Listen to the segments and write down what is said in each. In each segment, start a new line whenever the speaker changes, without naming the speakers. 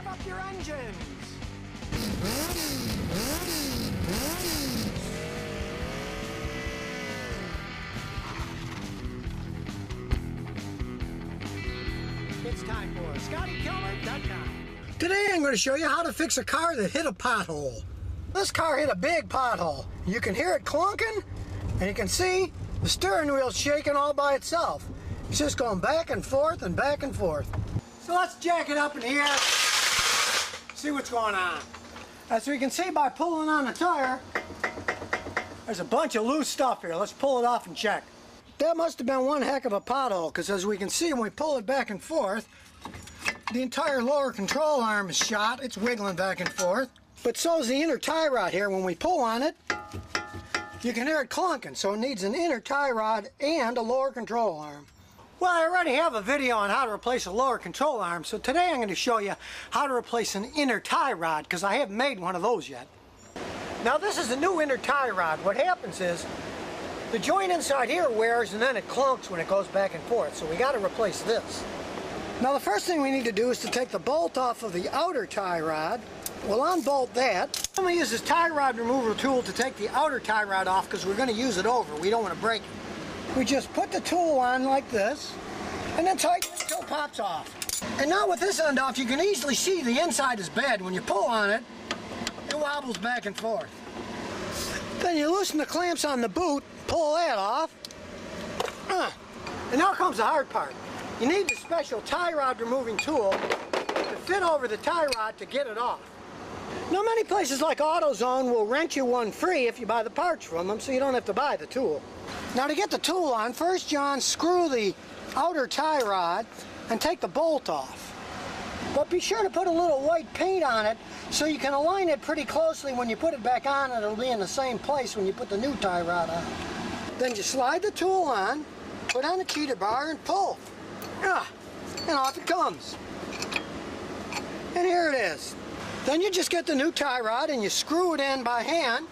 Rev up your engines! It's time for ScottyKilmer.com. Today I'm going to show you how to fix a car that hit a pothole. This car hit a big pothole. You can hear it clunking, and you can see the steering wheel's shaking all by itself. It's just going back and forth and back and forth. So let's jack it up in here, see what's going on. As we can see by pulling on the tire, there's a bunch of loose stuff here. Let's pull it off and check. That must have been one heck of a pothole, because as we can see when we pull it back and forth, the entire lower control arm is shot. It's wiggling back and forth. But so is the inner tie rod here. When we pull on it, you can hear it clunking. So it needs an inner tie rod and a lower control arm. Well, I already have a video on how to replace a lower control arm, so today I'm going to show you how to replace an inner tie rod, because I haven't made one of those yet. Now this is a new inner tie rod. What happens is the joint inside here wears and then it clunks when it goes back and forth, so we got to replace this. Now the first thing we need to do is to take the bolt off of the outer tie rod. We'll unbolt that. I'm going to use this tie rod removal tool to take the outer tie rod off because we're going to use it over. We don't want to break it. We just put the tool on like this and then tighten it until it pops off. And now with this end off, you can easily see the inside is bad. When you pull on it, it wobbles back and forth. Then you loosen the clamps on the boot, pull that off. And now comes the hard part. You need the special tie rod removing tool to fit over the tie rod to get it off. Now many places like AutoZone will rent you one free if you buy the parts from them, so you don't have to buy the tool. Now to get the tool on, first you unscrew the outer tie rod and take the bolt off. But be sure to put a little white paint on it so you can align it pretty closely when you put it back on, and it'll be in the same place when you put the new tie rod on. Then you slide the tool on, put on the cheater bar and pull. And off it comes. And here it is. Then you just get the new tie rod and you screw it in by hand,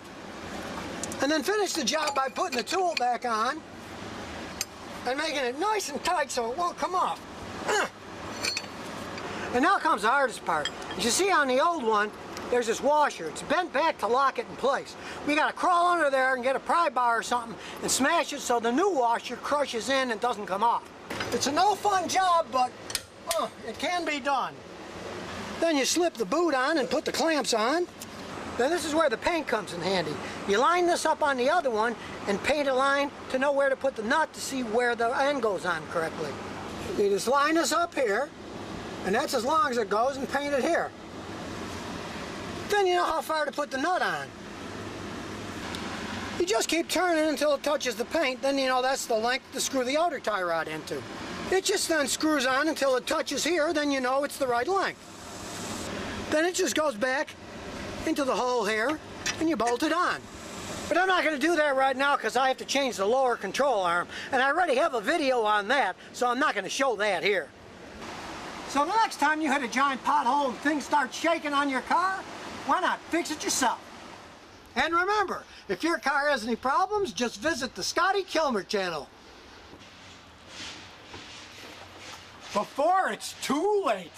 and then finish the job by putting the tool back on and making it nice and tight so it won't come off. And now comes the hardest part. As you see on the old one, there's this washer. It's bent back to lock it in place. We got to crawl under there and get a pry bar or something and smash it so the new washer crushes in and doesn't come off. It's a no fun job, but it can be done. Then you slip the boot on and put the clamps on. Then this is where the paint comes in handy. You line this up on the other one and paint a line to know where to put the nut to see where the end goes on correctly. You just line this up here, and that's as long as it goes, and paint it here. Then you know how far to put the nut on. You just keep turning until it touches the paint, then you know that's the length to screw the outer tie rod into. It just then screws on until it touches here, then you know it's the right length. Then it just goes back into the hole here, and you bolt it on. But I'm not going to do that right now because I have to change the lower control arm, and I already have a video on that, so I'm not going to show that here. So the next time you hit a giant pothole and things start shaking on your car, why not fix it yourself? And remember, if your car has any problems, just visit the Scotty Kilmer channel. Before it's too late.